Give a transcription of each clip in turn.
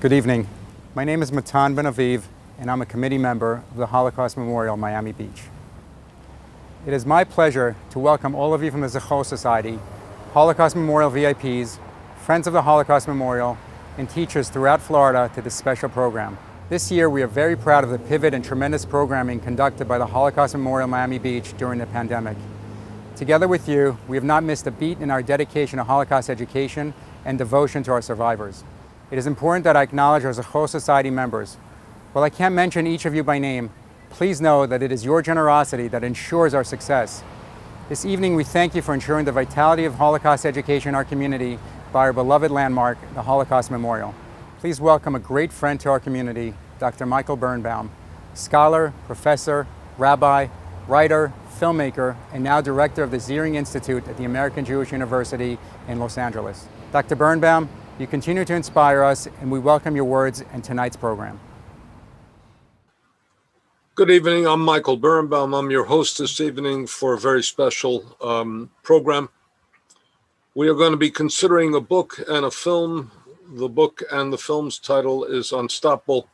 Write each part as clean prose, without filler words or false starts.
Good evening. My name is Matan Ben Aviv, and I'm a committee member of the Holocaust Memorial Miami Beach. It is my pleasure to welcome all of you from the Siggis Society, Holocaust Memorial VIPs, Friends of the Holocaust Memorial, and teachers throughout Florida to this special program. This year, we are very proud of the pivot and tremendous programming conducted by the Holocaust Memorial Miami Beach during the pandemic. Together with you, we have not missed a beat in our dedication to Holocaust education and devotion to our survivors. It is important that I acknowledge our Siggis Society members. While I can't mention each of you by name, please know that it is your generosity that ensures our success. This evening, we thank you for ensuring the vitality of Holocaust education in our community by our beloved landmark, the Holocaust Memorial. Please welcome a great friend to our community, Dr. Michael Birnbaum, scholar, professor, rabbi, writer, filmmaker, and now director of the Ziering Institute at the American Jewish University in Los Angeles. Dr. Birnbaum, you continue to inspire us, and we welcome your words in tonight's program. Good evening. I'm Michael Birnbaum. I'm your host this evening for a very special program. We are going to be considering a book and a film. The book and the film's title is Unstoppable: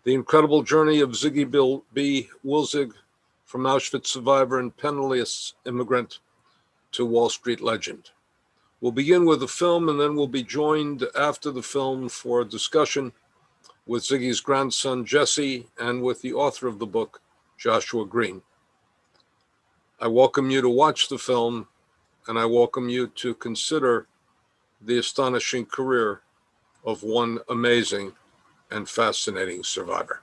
The Incredible Journey of Siggi B. Wilzig, from Auschwitz survivor and penniless immigrant to Wall Street legend. We'll begin with the film, and then we'll be joined after the film for a discussion with Siggi's grandson, Jesse, and with the author of the book, Joshua Greene. I welcome you to watch the film, and I welcome you to consider the astonishing career of one amazing and fascinating survivor.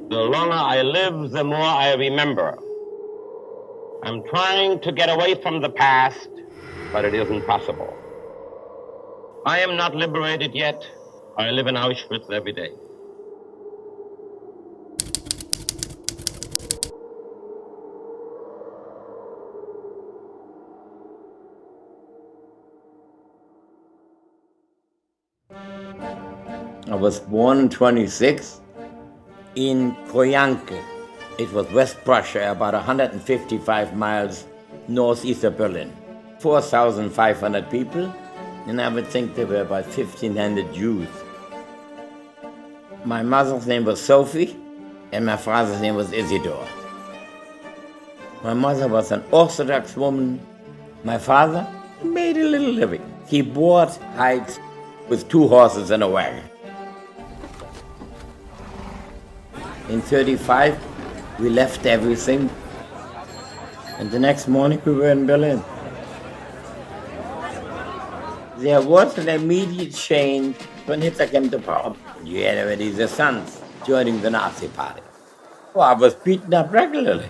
The longer I live, the more I remember. I'm trying to get away from the past, but it isn't possible. I am not liberated yet. I live in Auschwitz every day. I was born in 26 in Koyanke. It was West Prussia, about 155 miles northeast of Berlin. 4,500 people, and I would think there were about 1,500 Jews. My mother's name was Sophie, and my father's name was Isidore. My mother was an Orthodox woman. My father made a little living. He bought hides with 2 horses and a wagon. In 35, we left everything, and the next morning we were in Berlin. There was an immediate change when Hitler came to power. You had already the sons joining the Nazi party. Well, I was beaten up regularly.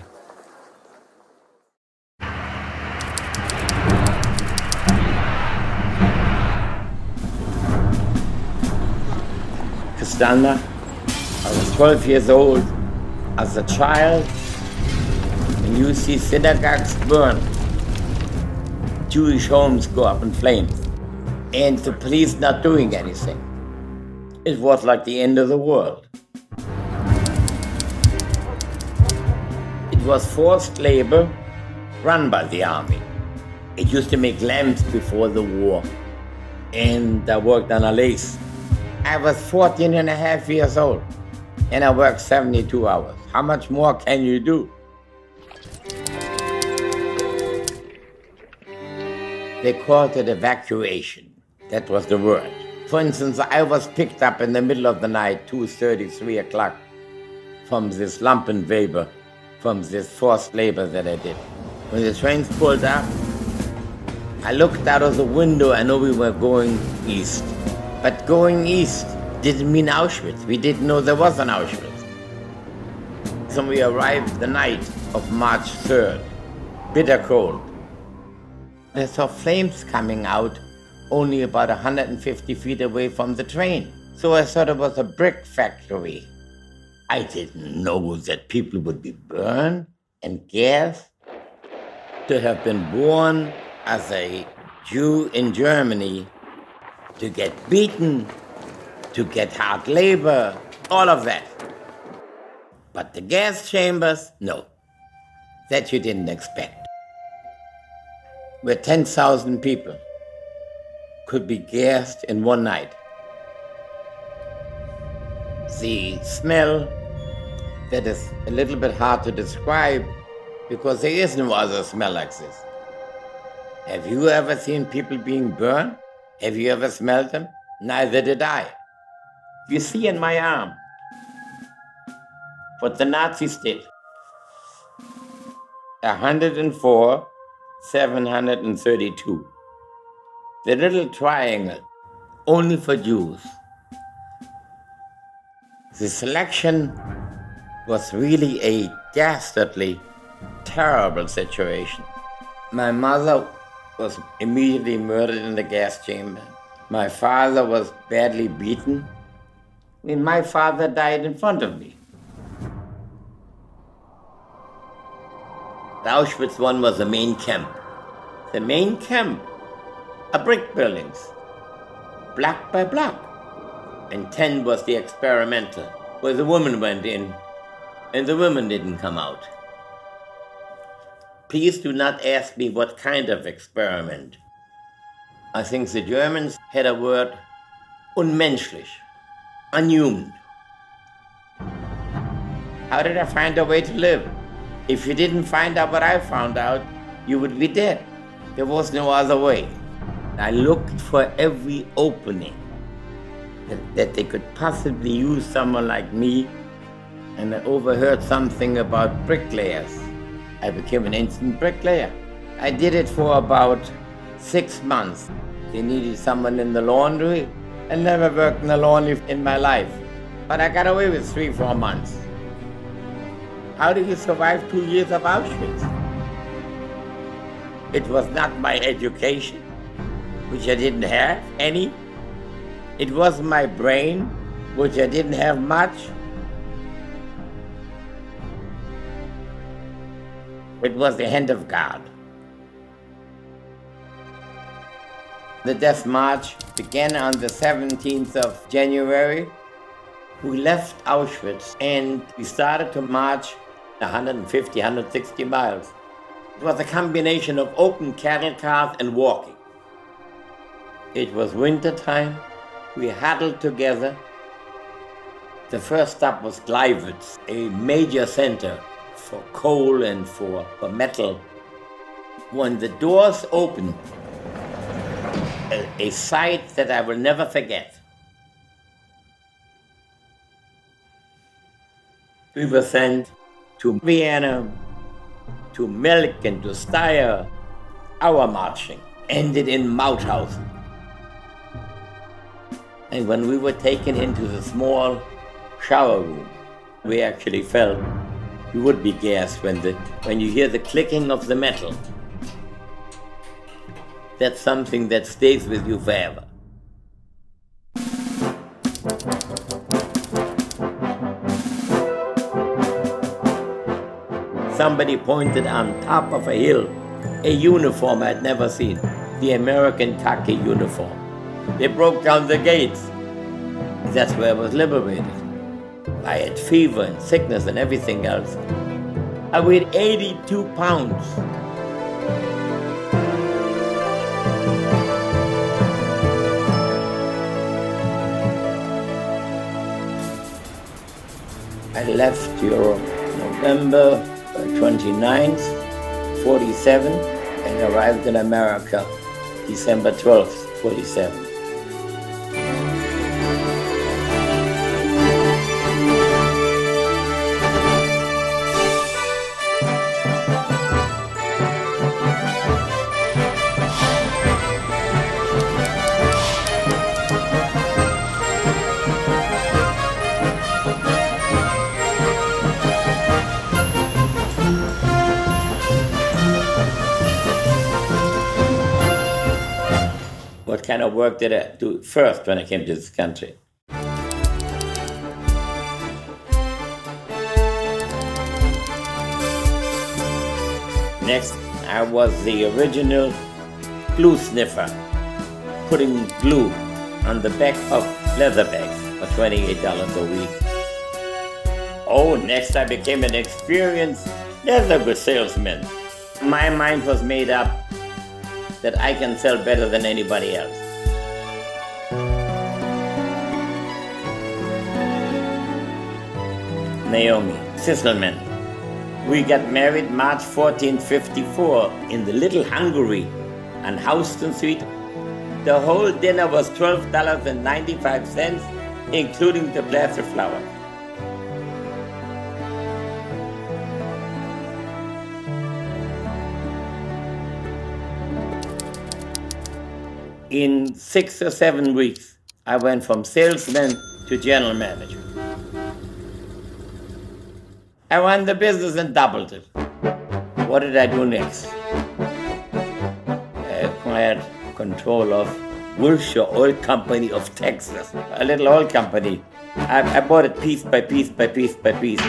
Kristallnacht, I was 12 years old. As a child, when you see synagogues burn, Jewish homes go up in flames, and the police not doing anything, it was like the end of the world. It was forced labor run by the army. It used to make lamps before the war, and I worked on a lathe. I was 14 and a half years old, and I worked 72 hours. How much more can you do? They called it evacuation. That was the word. For instance, I was picked up in the middle of the night, 2:30, 3 o'clock, from this Lampenweber, from this forced labor that I did. When the trains pulled up, I looked out of the window. I know we were going east. But going east didn't mean Auschwitz. We didn't know there was an Auschwitz. So we arrived the night of March 3rd, bitter cold. I saw flames coming out only about 150 feet away from the train. So I thought it was a brick factory. I didn't know that people would be burned and gassed. To have been born as a Jew in Germany, to get beaten, to get hard labor, all of that. But the gas chambers, no. That you didn't expect. Where 10,000 people could be gassed in one night. The smell, that is a little bit hard to describe because there is no other smell like this. Have you ever seen people being burned? Have you ever smelled them? Neither did I. You see in my arm what the Nazis did. 104, 732. The little triangle, only for Jews. The selection was really a dastardly, terrible situation. My mother was immediately murdered in the gas chamber. My father was badly beaten. And my father died in front of me. The Auschwitz one was the main camp. The main camp are brick buildings, block by block. And 10 was the experimental, where the women went in and the women didn't come out. Please do not ask me what kind of experiment. I think the Germans had a word, unmenschlich, unhuman. How did I find a way to live? If you didn't find out what I found out, you would be dead. There was no other way. I looked for every opening that they could possibly use someone like me, and I overheard something about bricklayers. I became an instant bricklayer. I did it for about 6 months. They needed someone in the laundry. I never worked in the laundry in my life, but I got away with 3-4 months. How do you survive 2 years of Auschwitz? It was not my education, which I didn't have any. It was my brain, which I didn't have much. It was the hand of God. The death march began on the 17th of January. We left Auschwitz and we started to march 150, 160 miles. It was a combination of open cattle cars and walking. It was winter time. We huddled together. The first stop was Gleiwitz, a major center for coal and for metal. When the doors opened, a sight that I will never forget. We were sent to Vienna, to Melk and to Steyr. Our marching ended in Mauthausen. And when we were taken into the small shower room, we actually felt you would be gassed when you hear the clicking of the metal. That's something that stays with you forever. Somebody pointed on top of a hill a uniform I'd never seen, the American khaki uniform. They broke down the gates. That's where I was liberated. I had fever and sickness and everything else. I weighed 82 pounds. I left Europe November 29th, 47, and arrived in America December 12th, 47. kind of work that I do first when I came to this country. Next, I was the original glue sniffer, putting glue on the back of leather bags for $28 a week. Oh, next I became an experienced leather goods salesman. My mind was made up that I can sell better than anybody else. Naomi Sisselman. We got married March 1454 in the Little Hungary on Houston Street. The whole dinner was $12.95, including the plaster flower. In 6 or 7 weeks, I went from salesman to general manager. I ran the business and doubled it. What did I do next? I acquired control of Wilshire Oil Company of Texas, a little oil company. I bought it piece by piece by piece by piece.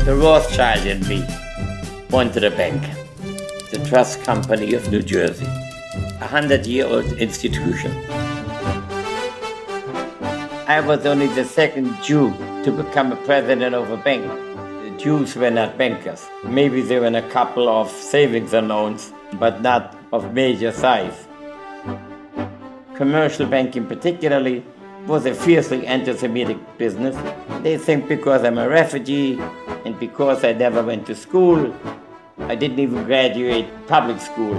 The Rothschild and me went to the bank, the Trust Company of New Jersey, a 100-year-old institution. I was only the second Jew to become a president of a bank. The Jews were not bankers. Maybe there were a couple of savings and loans, but not of major size. Commercial banking particularly was a fiercely anti-Semitic business. They think because I'm a refugee and because I never went to school, I didn't even graduate public school,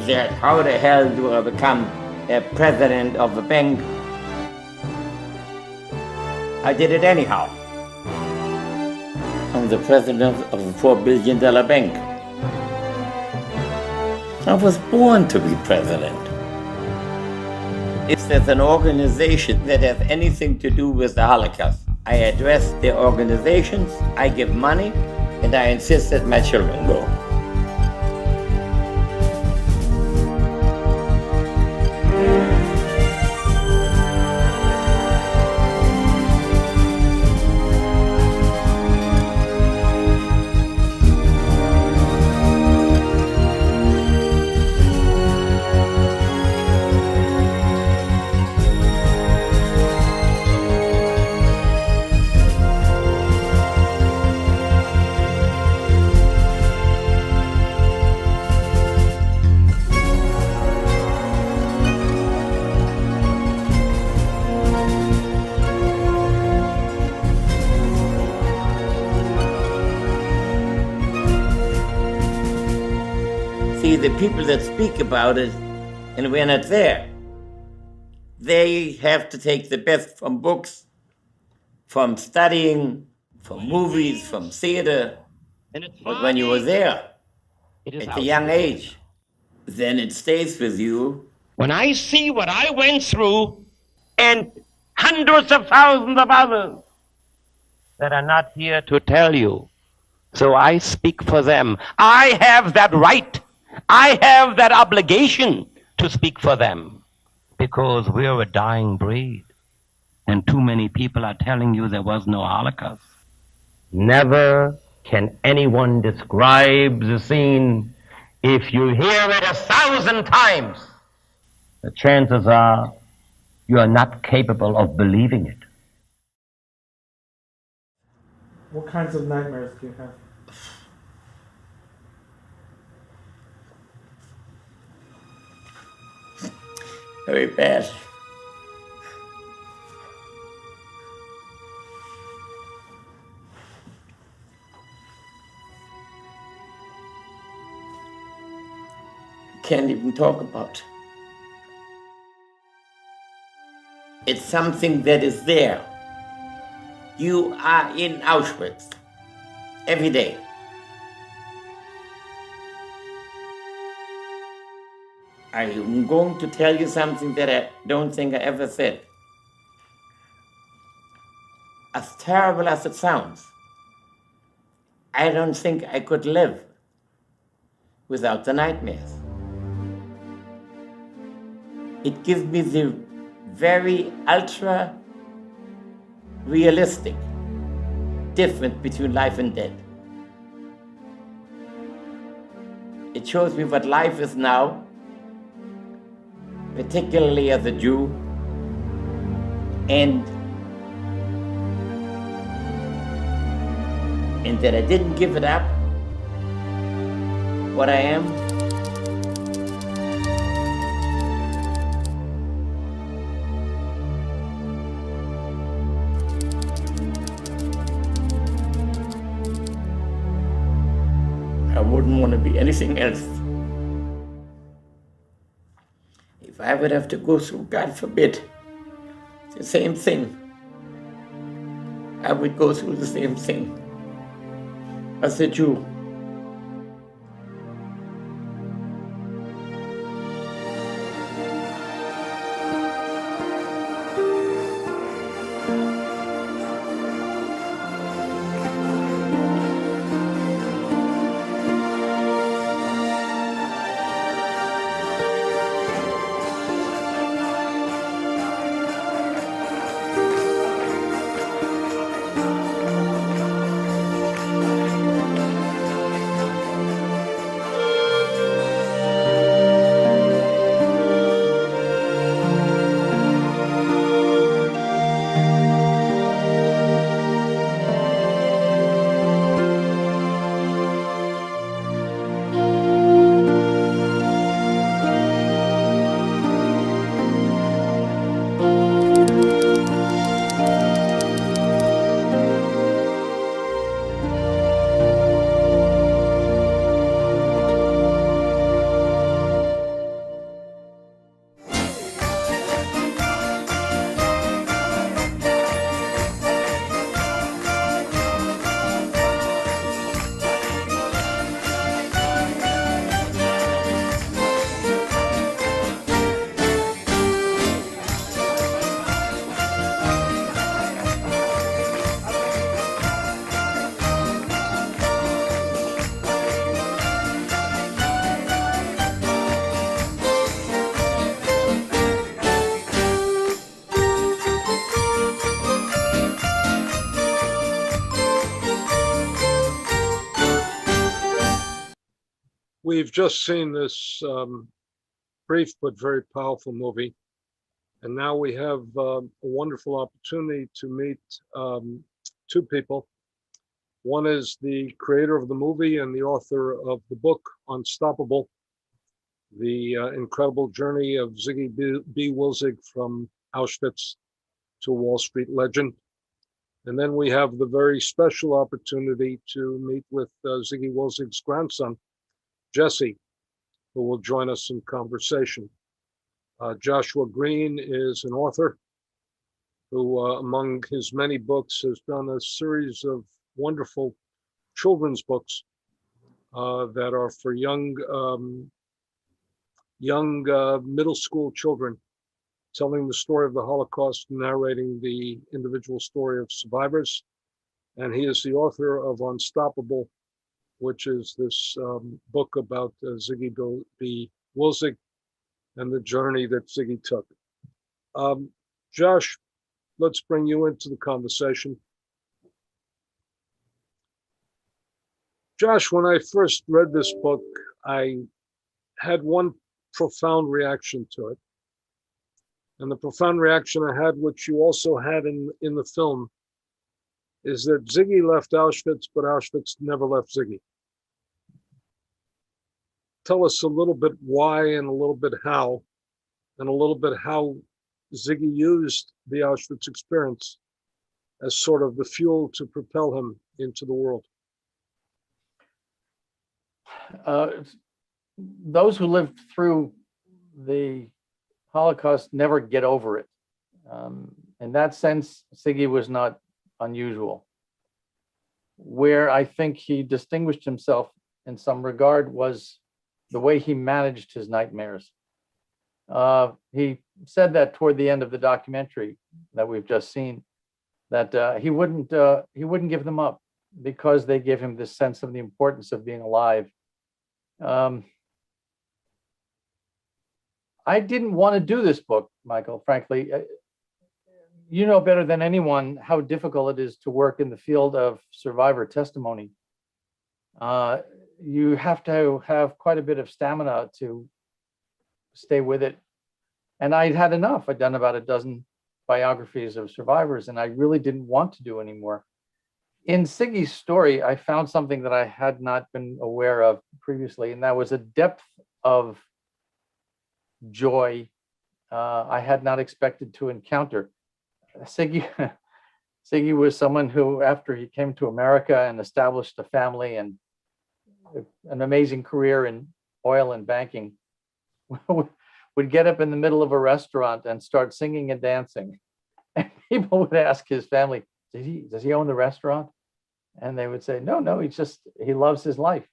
that how the hell do I become a president of a bank? I did it anyhow. I'm the president of a $4 billion bank. I was born to be president. If there's an organization that has anything to do with the Holocaust, I address their organizations, I give money, and I insist that my children go. See, the people that speak about it, and we're not there, they have to take the best from books, from studying, from movies, from theater. But when you were there, at a young age, then it stays with you. When I see what I went through and hundreds of thousands of others that are not here to tell you, so I speak for them. I have that right. I have that obligation to speak for them because we're a dying breed and too many people are telling you there was no Holocaust. Never can anyone describe the scene. If you hear it 1,000 times, the chances are you are not capable of believing it. What kinds of nightmares do you have? Very bad. Can't even talk about. It's something that is there. You are in Auschwitz every day. I'm going to tell you something that I don't think I ever said. As terrible as it sounds, I don't think I could live without the nightmares. It gives me the very ultra realistic difference between life and death. It shows me what life is now, particularly as a Jew, and that I didn't give it up, what I am. I wouldn't want to be anything else. If I would have to go through, God forbid, the same thing, I would go through the same thing as a Jew. We've just seen this brief but very powerful movie, and now we have a wonderful opportunity to meet two people. One is the creator of the movie and the author of the book, Unstoppable, the incredible journey of Siggi B. Wilzig from Auschwitz to Wall Street legend. And then we have the very special opportunity to meet with Siggi Wilzig's grandson, Jesse, who will join us in conversation. Joshua Greene is an author who, among his many books, has done a series of wonderful children's books that are for young middle school children, telling the story of the Holocaust, narrating the individual story of survivors. And he is the author of Unstoppable, which is this book about Siggi B. Wilzig and the journey that Siggi took. Josh, let's bring you into the conversation. Josh, when I first read this book, I had one profound reaction to it. And the profound reaction I had, which you also had in the film, is that Siggi left Auschwitz, but Auschwitz never left Siggi. Tell us a little bit why and a little bit how, and a little bit how Siggi used the Auschwitz experience as sort of the fuel to propel him into the world. Those who lived through the Holocaust never get over it. In that sense, Siggi was not unusual. Where I think he distinguished himself in some regard was the way he managed his nightmares. He said that toward the end of the documentary that we've just seen, that he wouldn't give them up. because they give him this sense of the importance of being alive. I didn't want to do this book, Michael, frankly. You know better than anyone how difficult it is to work in the field of survivor testimony. You have to have quite a bit of stamina to stay with it. And I'd had enough. I'd done about a dozen biographies of survivors, and I really didn't want to do anymore. In Siggi's story, I found something that I had not been aware of previously, and that was a depth of joy I had not expected to encounter. Siggi was someone who, after he came to America and established a family and an amazing career in oil and banking, would get up in the middle of a restaurant and start singing and dancing. And people would ask his family, does he own the restaurant? And they would say, no, he loves his life.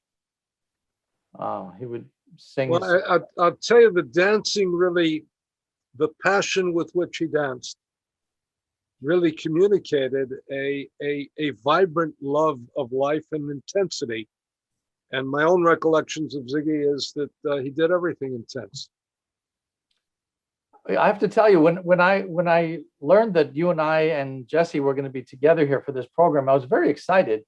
He would sing. Well, I'll tell you, the dancing really, the passion with which he danced really communicated a vibrant love of life and intensity. And my own recollections of Siggi is that he did everything intense. I have to tell you, when I learned that you and I and Jesse were going to be together here for this program, I was very excited.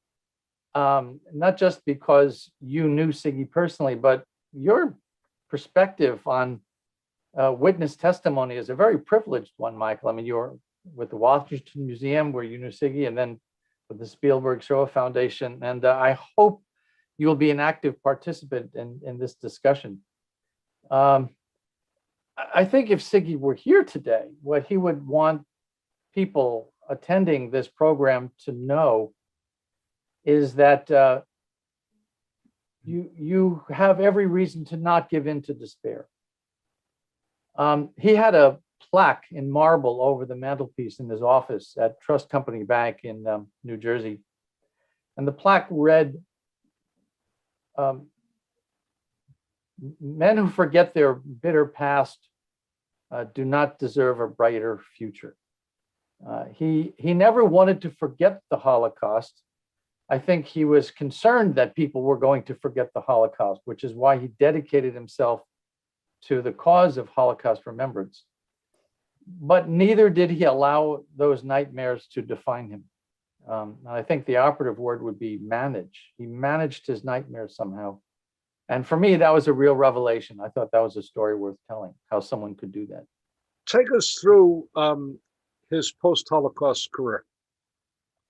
Not just because you knew Siggi personally, but your perspective on witness testimony is a very privileged one, Michael. I mean, you were with the Washington Museum where you knew Siggi, and then with the Spielberg Shoah Foundation. And I hope you'll be an active participant in this discussion. I think if Siggi were here today, what he would want people attending this program to know is that you have every reason to not give in to despair. He had a plaque in marble over the mantelpiece in his office at Trust Company Bank in New Jersey. And the plaque read, men who forget their bitter past do not deserve a brighter future. He never wanted to forget the Holocaust. I think he was concerned that people were going to forget the Holocaust, which is why he dedicated himself to the cause of Holocaust remembrance. But neither did he allow those nightmares to define him. I think the operative word would be manage. He managed his nightmares somehow. And for me, that was a real revelation. I thought that was a story worth telling, how someone could do that. Take us through his post-Holocaust career,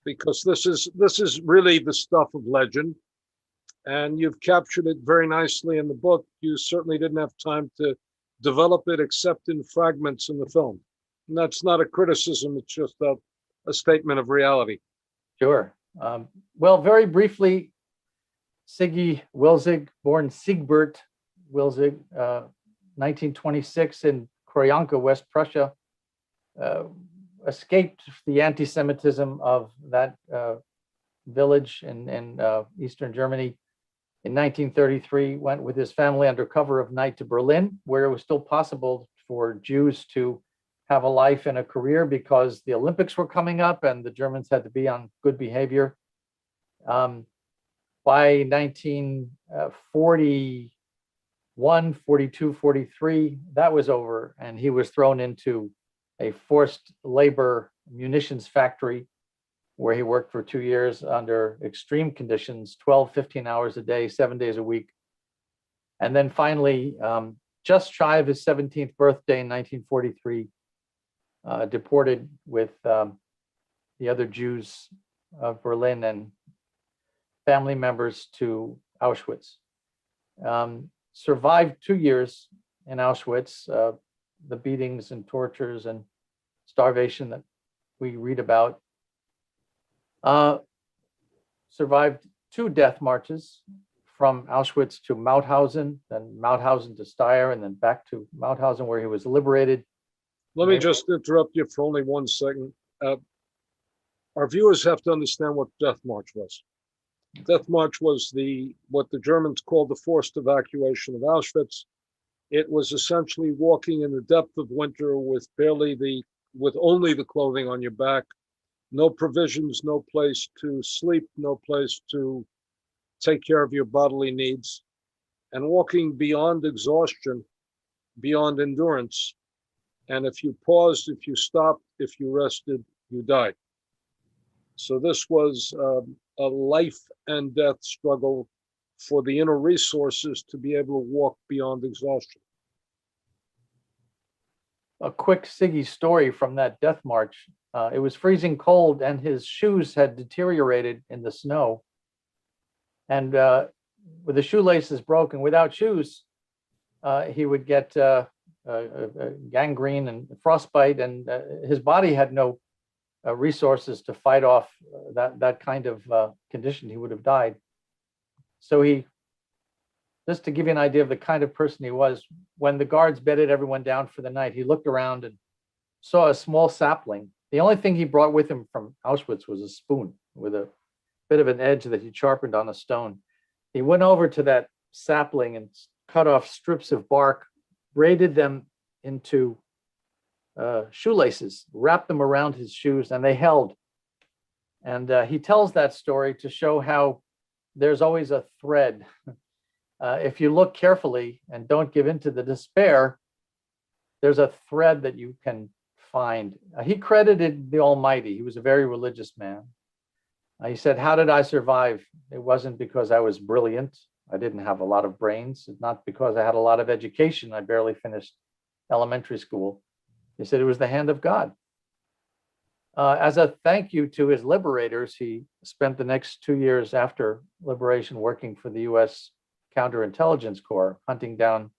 because this is really the stuff of legend, and you've captured it very nicely in the book. You certainly didn't have time to develop it except in fragments in the film. And that's not a criticism, it's just a statement of reality. Sure. Well, very briefly, Siggi Wilzig, born Siegbert Wilzig, 1926 in Krojanka, West Prussia, escaped the anti-Semitism of that village in Eastern Germany. In 1933, went with his family under cover of night to Berlin, where it was still possible for Jews to have a life and a career because the Olympics were coming up and the Germans had to be on good behavior. By 1941, 42, 43, that was over, and he was thrown into a forced labor munitions factory where he worked for 2 years under extreme conditions, 12, 15 hours a day, 7 days a week. And then finally, just shy of his 17th birthday in 1943, deported with the other Jews of Berlin and family members to Auschwitz. Survived 2 years in Auschwitz, the beatings and tortures and starvation that we read about. Survived 2 death marches from Auschwitz to Mauthausen, then Mauthausen to Steyr, and then back to Mauthausen where he was liberated. Let me just interrupt you for only 1 second. Our viewers have to understand what Death March was. Death March was what the Germans called the forced evacuation of Auschwitz. It was essentially walking in the depth of winter with only the clothing on your back, no provisions, no place to sleep, no place to take care of your bodily needs, and walking beyond exhaustion, beyond endurance. And if you paused, if you stopped, if you rested, you died. So this was a life and death struggle for the inner resources to be able to walk beyond exhaustion. A quick Siggi story from that death march. It was freezing cold and his shoes had deteriorated in the snow. And with the shoelaces broken, without shoes, he would get gangrene and frostbite, and his body had no resources to fight off that kind of condition. He would have died. So he, just to give you an idea of the kind of person he was, when the guards bedded everyone down for the night, he looked around and saw a small sapling. The only thing he brought with him from Auschwitz was a spoon with a bit of an edge that he sharpened on a stone. He went over to that sapling and cut off strips of bark, braided them into shoelaces, wrapped them around his shoes, and they held. And he tells that story to show how there's always a thread. If you look carefully and don't give in to the despair, there's a thread that you can find. He credited the Almighty. He was a very religious man. He said, how did I survive? It wasn't because I was brilliant. I didn't have a lot of brains. It's not because I had a lot of education. I barely finished elementary school. He said it was the hand of God. As a thank you to his liberators, he spent the next 2 years after liberation working for the US Counterintelligence Corps, hunting down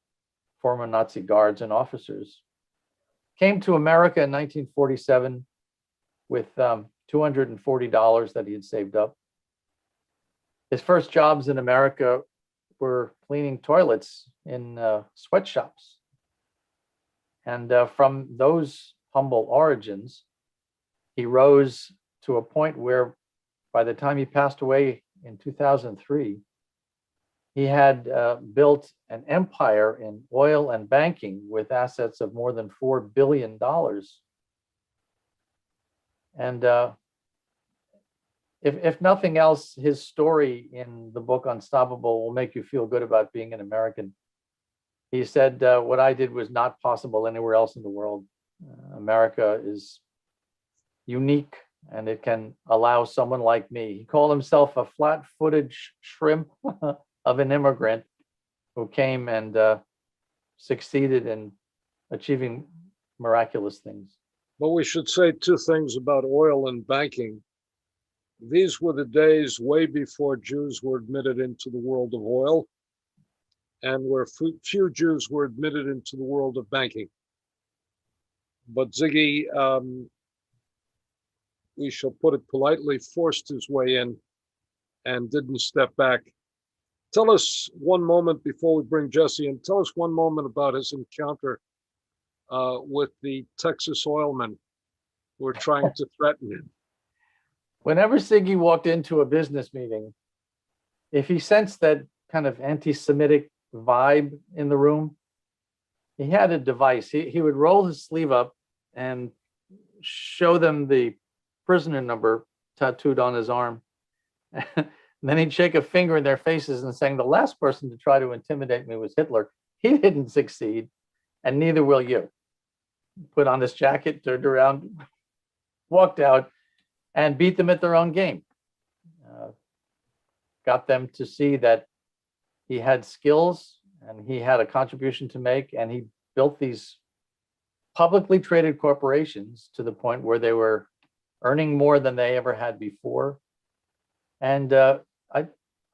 former Nazi guards and officers. Came to America in 1947 with $240 that he had saved up. His first jobs in America were cleaning toilets in sweatshops. And from those humble origins, he rose to a point where by the time he passed away in 2003, he had built an empire in oil and banking with assets of more than $4 billion. And if nothing else, his story in the book Unstoppable will make you feel good about being an American. He said, what I did was not possible anywhere else in the world. America is unique and it can allow someone like me. He called himself a flat-footed shrimp of an immigrant who came and succeeded in achieving miraculous things. Well, we should say two things about oil and banking. These were the days way before Jews were admitted into the world of oil, and where few Jews were admitted into the world of banking. But Siggi, we shall put it politely, forced his way in and didn't step back. Tell us one moment before we bring Jesse in, tell us one moment about his encounter with the Texas oilmen who were trying to threaten him. Whenever Siggi walked into a business meeting, if he sensed that kind of anti-Semitic vibe in the room, he had a device. He would roll his sleeve up and show them the prisoner number tattooed on his arm. And then he'd shake a finger in their faces and saying, the last person to try to intimidate me was Hitler. He didn't succeed, and neither will you. Put on his jacket, turned around, walked out, and beat them at their own game. Got them to see that he had skills and he had a contribution to make, and he built these publicly traded corporations to the point where they were earning more than they ever had before. And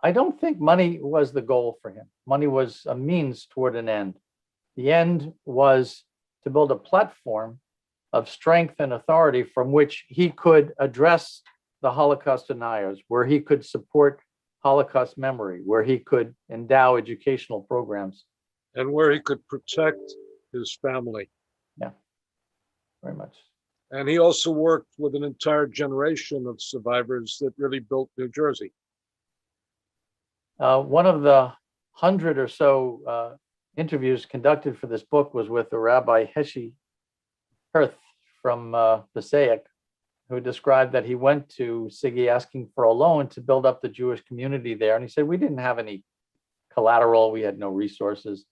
I don't think money was the goal for him. Money was a means toward an end. The end was to build a platform of strength and authority from which he could address the Holocaust deniers, where he could support Holocaust memory, where he could endow educational programs. And where he could protect his family. Yeah, very much. And he also worked with an entire generation of survivors that really built New Jersey. One of the 100 or so interviews conducted for this book was with the Rabbi Heshi Hirth from Passaic, who described that he went to Siggi asking for a loan to build up the Jewish community there. And he said, we didn't have any collateral, we had no resources.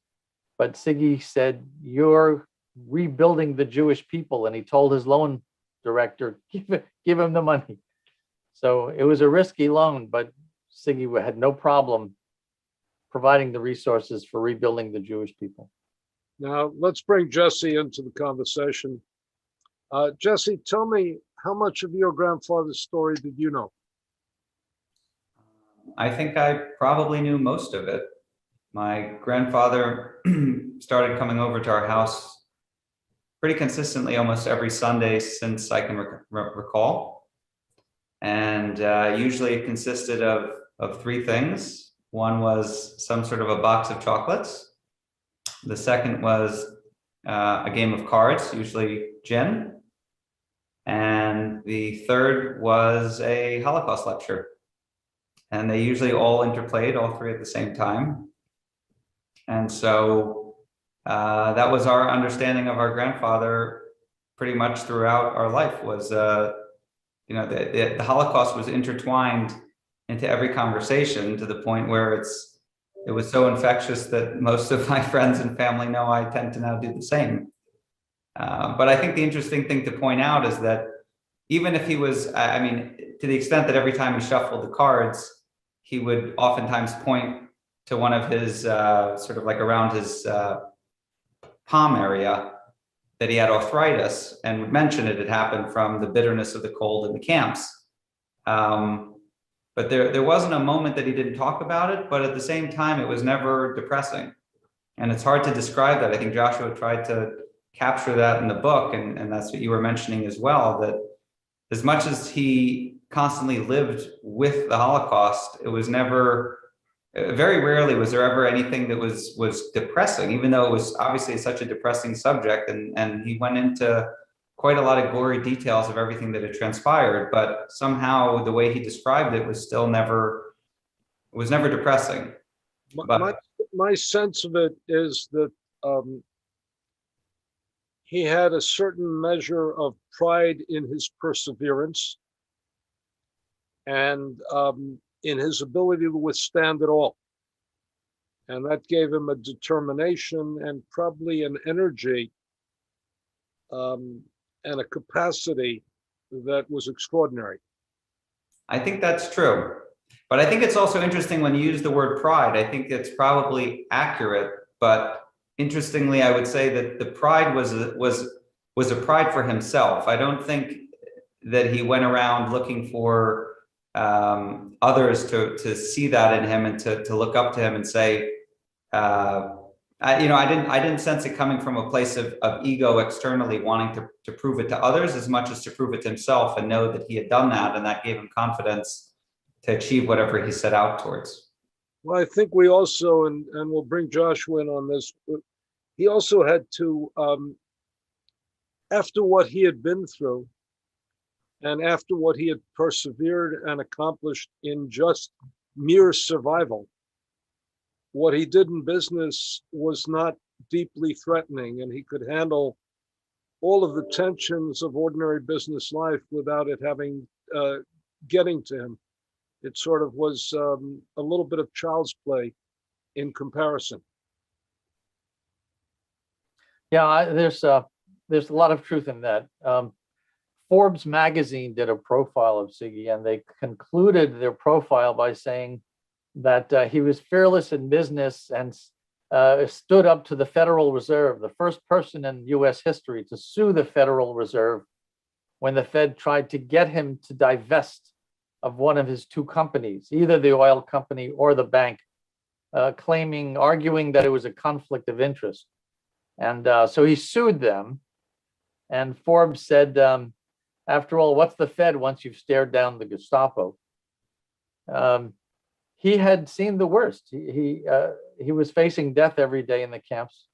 But Siggi said, you're rebuilding the Jewish people. And he told his loan director, give him the money. So it was a risky loan, but Siggi had no problem providing the resources for rebuilding the Jewish people. Now, let's bring Jesse into the conversation. Jesse, tell me, how much of your grandfather's story did you know? I think I probably knew most of it. My grandfather started coming over to our house pretty consistently almost every Sunday since I can recall. And usually it consisted of three things. One was some sort of a box of chocolates. The second was a game of cards, usually gin. And the third was a Holocaust lecture. And they usually all interplayed, all three at the same time. And so that was our understanding of our grandfather pretty much throughout our life was, you know, the Holocaust was intertwined into every conversation to the point where it was so infectious that most of my friends and family know I tend to now do the same. But I think the interesting thing to point out is that even if he was, I mean, to the extent that every time he shuffled the cards, he would oftentimes point to one of his, sort of like around his palm area, that he had arthritis, and would mention it had happened from the bitterness of the cold in the camps. But there wasn't a moment that he didn't talk about it, but at the same time, it was never depressing. And it's hard to describe that. I think Joshua tried to capture that in the book, and that's what you were mentioning as well, that as much as he constantly lived with the Holocaust, it was never, very rarely was there ever anything that was depressing, even though it was obviously such a depressing subject, and he went into quite a lot of gory details of everything that had transpired, but somehow the way he described it was still never, it was never depressing. My sense of it is that he had a certain measure of pride in his perseverance and in his ability to withstand it all. And that gave him a determination and probably an energy and a capacity that was extraordinary. I think that's true. But I think it's also interesting when you use the word pride. I think it's probably accurate, but interestingly, I would say that the pride was a pride for himself. I don't think that he went around looking for others to see that in him and to look up to him and say, I didn't sense it coming from a place of ego externally wanting to prove it to others as much as to prove it to himself and know that he had done that, and that gave him confidence to achieve whatever he set out towards. Well, I think we also, and we'll bring Joshua in on this, he also had to, after what he had been through, and after what he had persevered and accomplished in just mere survival, what he did in business was not deeply threatening, and he could handle all of the tensions of ordinary business life without it having, getting to him. It sort of was a little bit of child's play in comparison. Yeah, there's a lot of truth in that. Forbes magazine did a profile of Siggi, and they concluded their profile by saying that he was fearless in business and stood up to the Federal Reserve, the first person in US history to sue the Federal Reserve when the Fed tried to get him to divest of one of his two companies, either the oil company or the bank, arguing that it was a conflict of interest. And so he sued them. And Forbes said, after all, what's the Fed once you've stared down the Gestapo? He had seen the worst. He was facing death every day in the camps.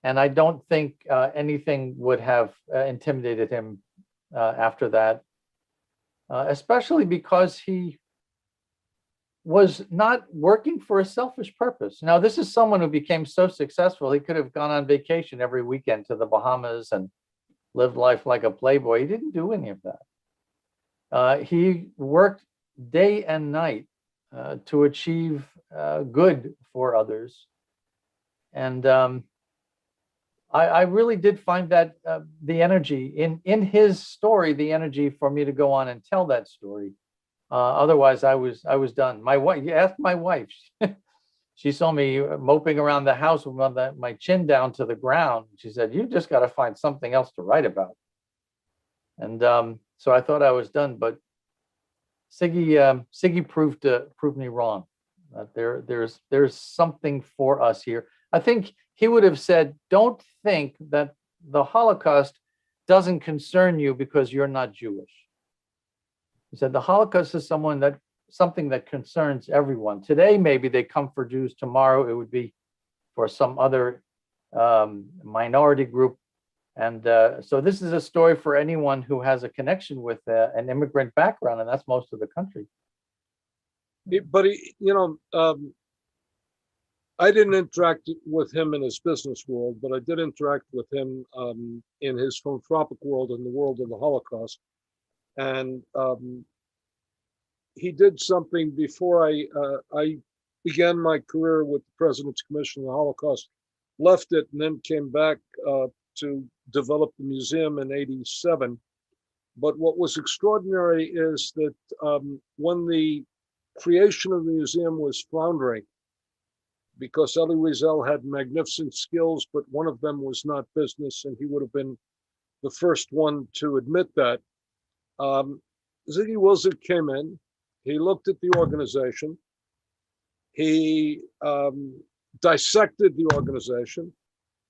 And I don't think anything would have intimidated him after that. Especially because he was not working for a selfish purpose. Now, this is someone who became so successful, he could have gone on vacation every weekend to the Bahamas and lived life like a playboy. He didn't do any of that. He worked day and night to achieve good for others. And I really did find that the energy in his story, the energy for me to go on and tell that story. Otherwise, I was done. My wife, you asked my wife, she saw me moping around the house with my chin down to the ground. She said, "You just got to find something else to write about." And so I thought I was done, but Siggi proved me wrong. There's something for us here. I think he would have said, "Don't think that the Holocaust doesn't concern you because you're not Jewish." He said the Holocaust is something that concerns everyone. Today, maybe they come for Jews. Tomorrow, it would be for some other minority group. And so this is a story for anyone who has a connection with an immigrant background, and that's most of the country. But I didn't interact with him in his business world, but I did interact with him in his philanthropic world, in the world of the Holocaust. And he did something before I began my career with the President's Commission on the Holocaust, left it, and then came back to develop the museum in '87. But what was extraordinary is that when the creation of the museum was floundering, because Elie Wiesel had magnificent skills, but one of them was not business, and he would have been the first one to admit that. Siggi Wilzig came in, he looked at the organization, he dissected the organization,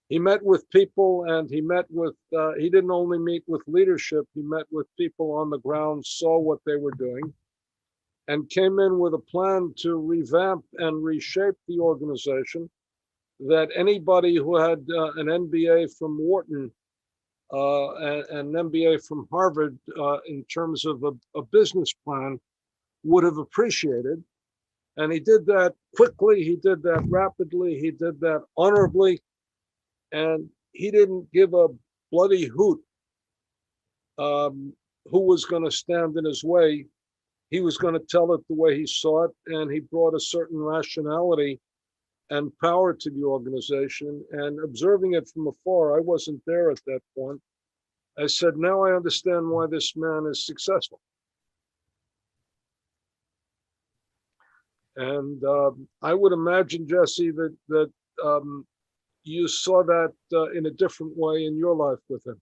he met with people, and he didn't only meet with leadership, he met with people on the ground, saw what they were doing, and came in with a plan to revamp and reshape the organization, that anybody who had an MBA from Wharton and an MBA from Harvard in terms of a business plan would have appreciated. And he did that quickly, he did that rapidly, he did that honorably, and he didn't give a bloody hoot who was going to stand in his way. He was going to tell it the way he saw it, and he brought a certain rationality and power to the organization. And observing it from afar, I wasn't there at that point, I said, now I understand why this man is successful. And I would imagine, Jesse, that you saw that in a different way in your life with him.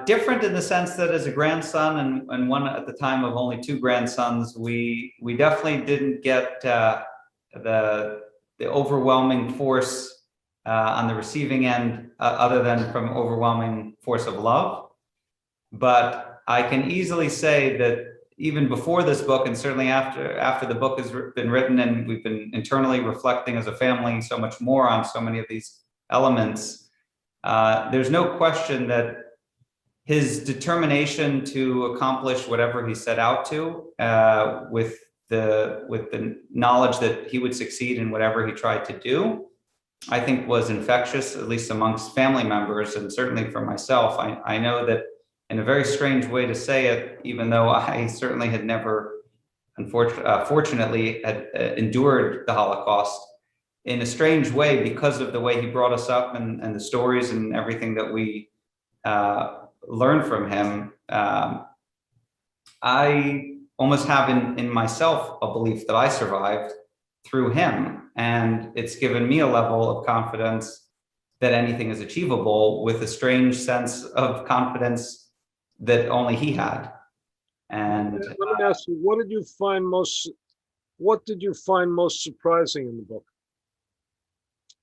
Different in the sense that as a grandson and one at the time of only 2 grandsons, we definitely didn't get the overwhelming force on the receiving end, other than from overwhelming force of love. But I can easily say that even before this book, and certainly after the book has been written and we've been internally reflecting as a family so much more on so many of these elements, there's no question that his determination to accomplish whatever he set out to, with the knowledge that he would succeed in whatever he tried to do, I think was infectious, at least amongst family members, and certainly for myself. I know that in a very strange way to say it, even though I certainly had never, fortunately, had endured the Holocaust, in a strange way, because of the way he brought us up and the stories and everything that we learned from him, I almost have in myself a belief that I survived through him. And it's given me a level of confidence that anything is achievable, with a strange sense of confidence that only he had. And let me ask you, what did you find most surprising in the book?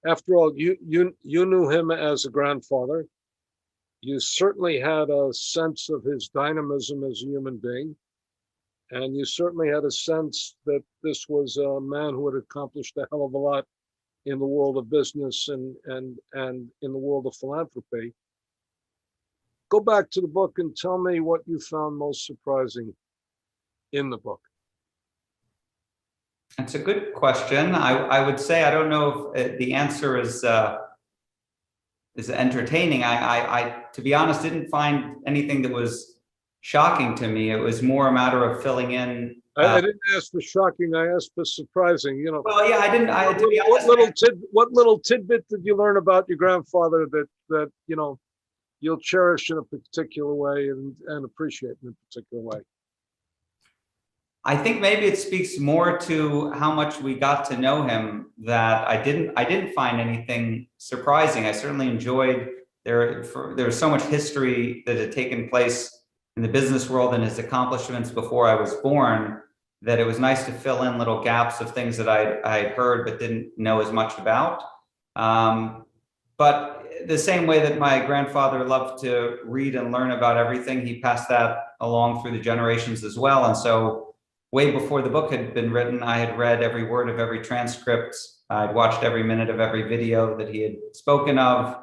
After all, you knew him as a grandfather. You certainly had a sense of his dynamism as a human being. And you certainly had a sense that this was a man who had accomplished a hell of a lot in the world of business and in the world of philanthropy. Go back to the book and tell me what you found most surprising in the book. That's a good question. I would say, I don't know if the answer is is entertaining. I, to be honest, didn't find anything that was shocking to me. It was more a matter of filling in. I didn't ask for shocking. I asked for surprising. You know. Well, yeah, I didn't. To be honest, What little tidbit did you learn about your grandfather that you know you'll cherish in a particular way and appreciate in a particular way? I think maybe it speaks more to how much we got to know him that I didn't find anything surprising. I certainly enjoyed there was so much history that had taken place in the business world and his accomplishments before I was born, that it was nice to fill in little gaps of things that I had heard but didn't know as much about. But the same way that my grandfather loved to read and learn about everything, he passed that along through the generations as well. And so way before the book had been written, I had read every word of every transcript. I'd watched every minute of every video that he had spoken of.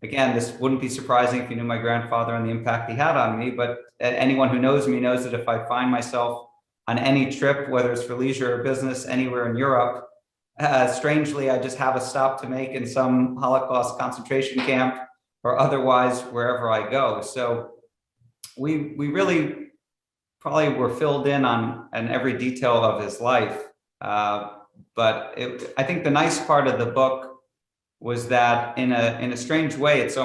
Again, this wouldn't be surprising if you knew my grandfather and the impact he had on me, but anyone who knows me knows that if I find myself on any trip, whether it's for leisure or business, anywhere in Europe, strangely, I just have a stop to make in some Holocaust concentration camp or otherwise wherever I go. So we really probably were filled in on every detail of his life. But I think the nice part of the book was that in a strange way, it's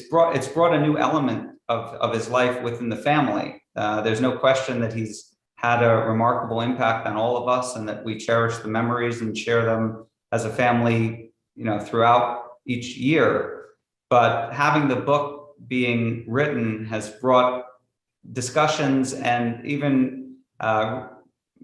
brought a new element of his life within the family. There's no question that he's had a remarkable impact on all of us, and that we cherish the memories and share them as a family, you know, throughout each year. But having the book being written has brought discussions, and even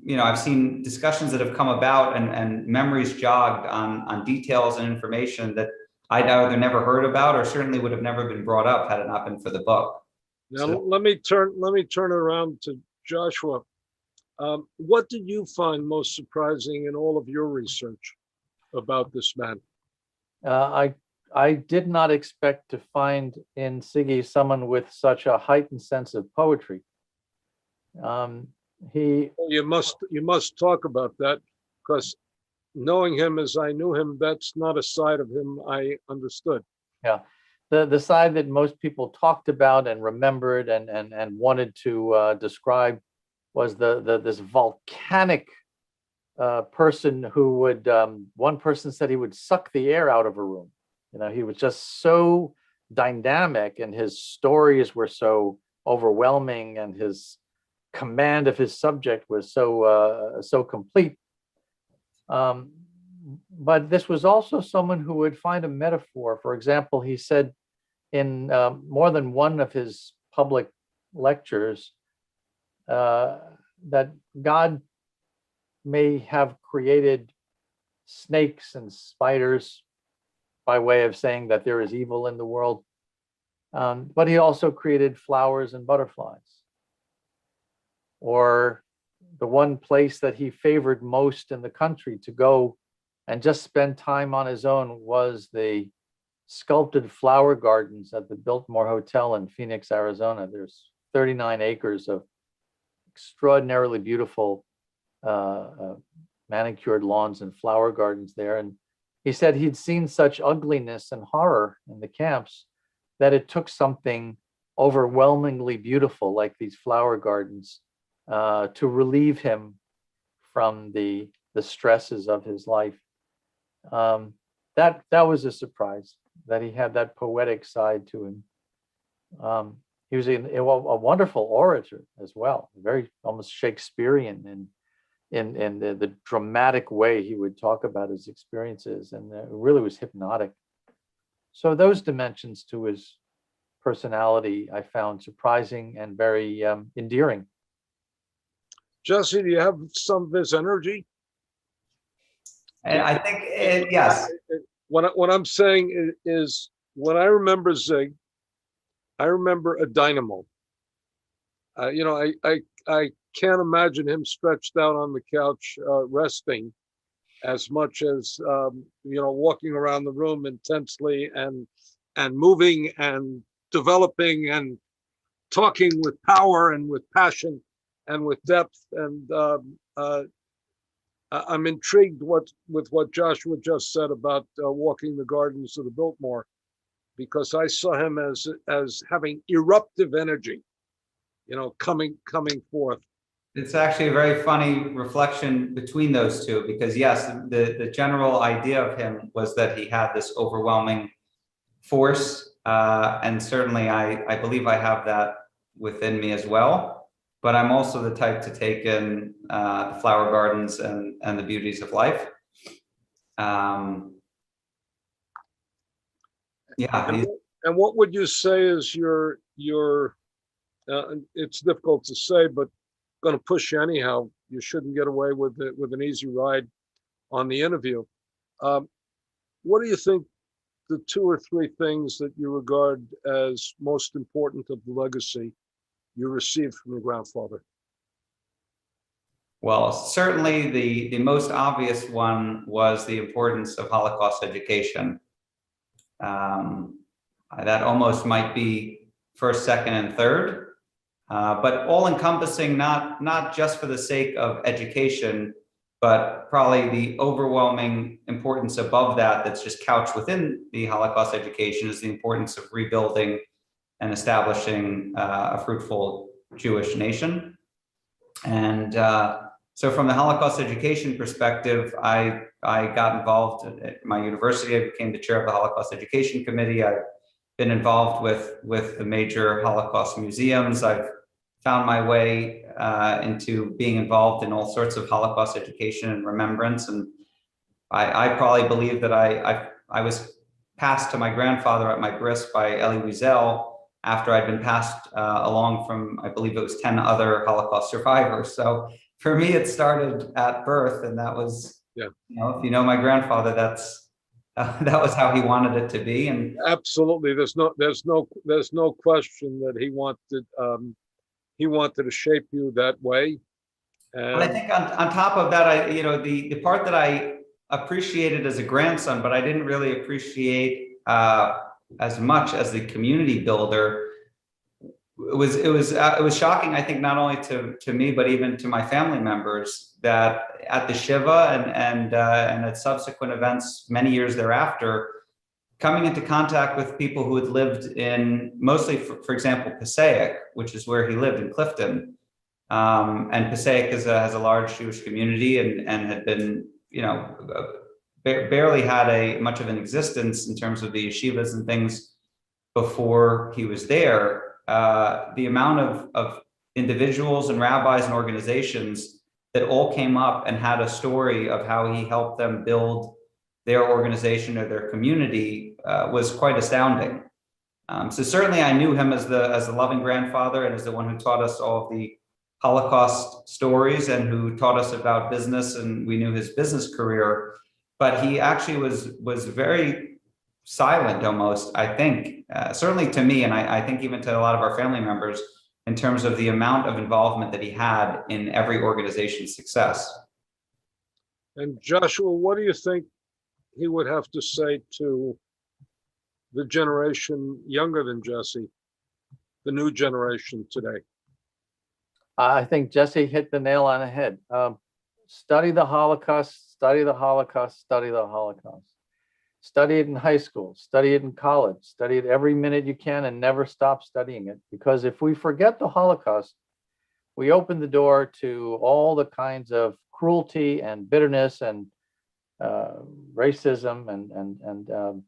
you know, I've seen discussions that have come about and memories jogged on details and information that I'd either never heard about or certainly would have never been brought up had it not been for the book. Now let me turn it around to Joshua. What did you find most surprising in all of your research about this man? I did not expect to find in Siggi someone with such a heightened sense of poetry. You must talk about that, because knowing him as I knew him, that's not a side of him I understood. Yeah, the side that most people talked about and remembered and wanted to describe was this volcanic person who would, one person said he would suck the air out of a room. You know, he was just so dynamic, and his stories were so overwhelming, and his command of his subject was so complete. But this was also someone who would find a metaphor. For example, he said in more than one of his public lectures that God may have created snakes and spiders by way of saying that there is evil in the world. But he also created flowers and butterflies. Or the one place that he favored most in the country to go and just spend time on his own was the sculpted flower gardens at the Biltmore Hotel in Phoenix, Arizona. There's 39 acres of extraordinarily beautiful manicured lawns and flower gardens there. And he said he'd seen such ugliness and horror in the camps that it took something overwhelmingly beautiful like these flower gardens to relieve him from the stresses of his life. That was a surprise, that he had that poetic side to him. He was a wonderful orator as well, very almost Shakespearean in the dramatic way he would talk about his experiences, and it really was hypnotic. So those dimensions to his personality I found surprising and very endearing. Jesse, do you have some of his energy? And I think, yes. What I'm saying is, when I remember Zig, I remember a dynamo. You know, I can't imagine him stretched out on the couch resting as much as you know, walking around the room intensely and moving and developing and talking with power and with passion and with depth. And I'm intrigued with what Joshua just said about walking the gardens of the Biltmore, because I saw him as having eruptive energy, coming forth. It's actually a very funny reflection between those two, because yes, the general idea of him was that he had this overwhelming force, and certainly I believe I have that within me as well. But I'm also the type to take in the flower gardens and the beauties of life. Yeah. And what would you say is your it's difficult to say, but going to push you anyhow. You shouldn't get away with it with an easy ride on the interview. What do you think the 2 or 3 things that you regard as most important of the legacy you received from your grandfather? Well, certainly the most obvious one was the importance of Holocaust education. That almost might be first, second, and third, but all encompassing, not just for the sake of education, but probably the overwhelming importance above that, that's just couched within the Holocaust education, is the importance of rebuilding and establishing a fruitful Jewish nation. And so from the Holocaust education perspective, I got involved at my university. I became the chair of the Holocaust Education Committee. I've been involved with the major Holocaust museums. I've found my way into being involved in all sorts of Holocaust education and remembrance. And I probably believe that I was passed to my grandfather at my bris by Elie Wiesel after I'd been passed along from, I believe it was 10 other Holocaust survivors. So for me, it started at birth, and that was, if you know my grandfather, that's that was how he wanted it to be. And absolutely, there's no question that he wanted to shape you that way. And I think on top of that, the part that I appreciated as a grandson, but I didn't really appreciate as much as the community builder. It was shocking, I think, not only to me, but even to my family members, that at the Shiva and at subsequent events many years thereafter, coming into contact with people who had lived in mostly, for example, Passaic, which is where he lived in Clifton. And Passaic has a large Jewish community and had been, barely had much of an existence in terms of the yeshivas and things before he was there. The amount of individuals and rabbis and organizations that all came up and had a story of how he helped them build their organization or their community was quite astounding. So certainly I knew him as the loving grandfather and as the one who taught us all of the Holocaust stories and who taught us about business, and we knew his business career, but he actually was very silent almost, I think, certainly to me, and I think even to a lot of our family members, in terms of the amount of involvement that he had in every organization's success. And Joshua, what do you think he would have to say to the generation younger than Jesse, the new generation today? I think Jesse hit the nail on the head. Study the Holocaust, study the Holocaust, study the Holocaust. Study it in high school, study it in college, study it every minute you can, and never stop studying it. Because if we forget the Holocaust, we open the door to all the kinds of cruelty and bitterness and racism and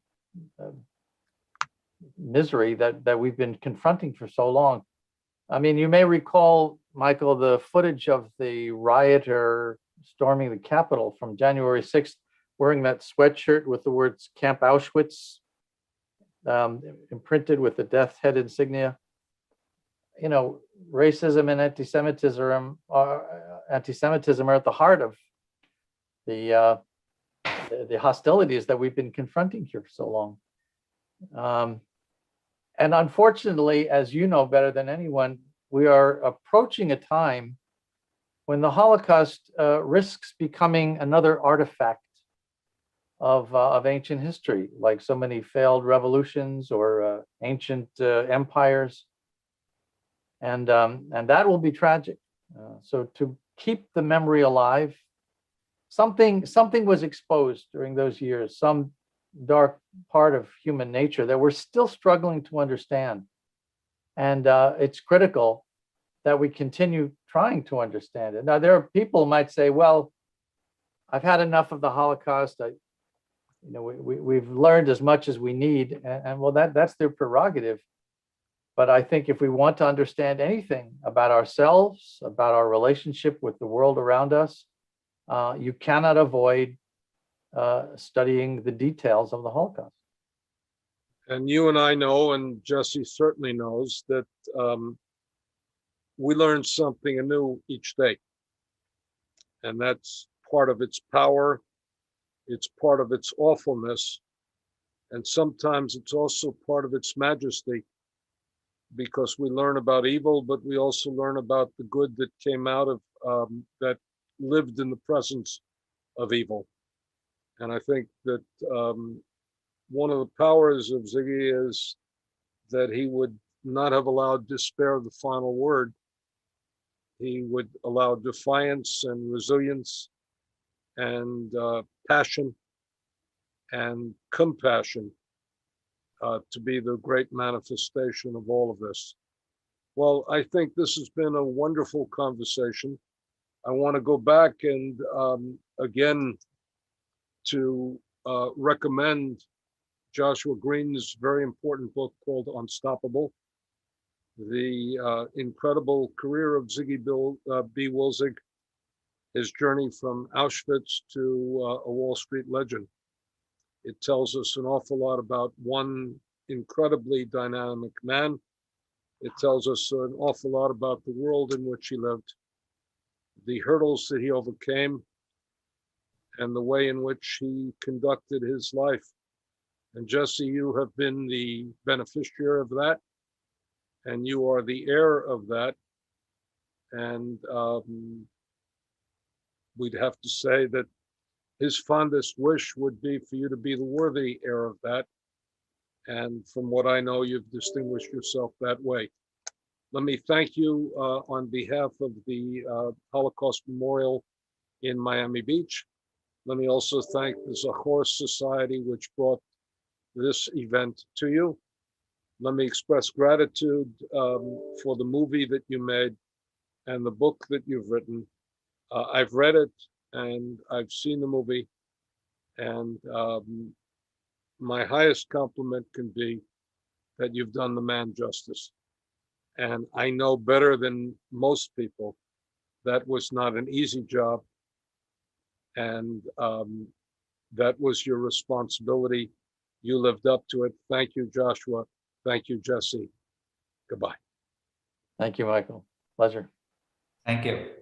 misery that we've been confronting for so long. I mean, you may recall, Michael, the footage of the rioter storming the Capitol from January 6th, wearing that sweatshirt with the words Camp Auschwitz imprinted with the death head insignia. Racism and anti-Semitism are at the heart of the hostilities that we've been confronting here for so long. And unfortunately, as you know better than anyone, we are approaching a time when the Holocaust risks becoming another artifact of ancient history, like so many failed revolutions or ancient empires, and that will be tragic. So to keep the memory alive, something was exposed during those years, some dark part of human nature that we're still struggling to understand. And it's critical that we continue trying to understand it. Now, there are people who might say, well, I've had enough of the Holocaust. We've learned as much as we need. And well, that's their prerogative. But I think if we want to understand anything about ourselves, about our relationship with the world around us, you cannot avoid studying the details of the Holocaust. And you and I know, and Jesse certainly knows, that we learn something anew each day. And that's part of its power. It's part of its awfulness. And sometimes it's also part of its majesty, because we learn about evil, but we also learn about the good that came out of, that lived in the presence of evil. And I think that one of the powers of Siggi is that he would not have allowed despair the final word. He would allow defiance and resilience and passion and compassion to be the great manifestation of all of this. Well, I think this has been a wonderful conversation. I want to go back and again to recommend Joshua Greene's very important book called Unstoppable, the incredible career of Siggi B. Wilzig, his journey from Auschwitz to a Wall Street legend. It tells us an awful lot about one incredibly dynamic man. It tells us an awful lot about the world in which he lived, the hurdles that he overcame, and the way in which he conducted his life. And Jesse, you have been the beneficiary of that, and you are the heir of that. And we'd have to say that his fondest wish would be for you to be the worthy heir of that. And from what I know, you've distinguished yourself that way. Let me thank you on behalf of the Holocaust Memorial in Miami Beach. Let me also thank the Zachor Society, which brought this event to you. Let me express gratitude for the movie that you made and the book that you've written. I've read it and I've seen the movie, and my highest compliment can be that you've done the man justice. And I know better than most people that was not an easy job, and that was your responsibility. You lived up to it. Thank you, Joshua. Thank you, Jesse. Goodbye. Thank you, Michael. Pleasure. Thank you.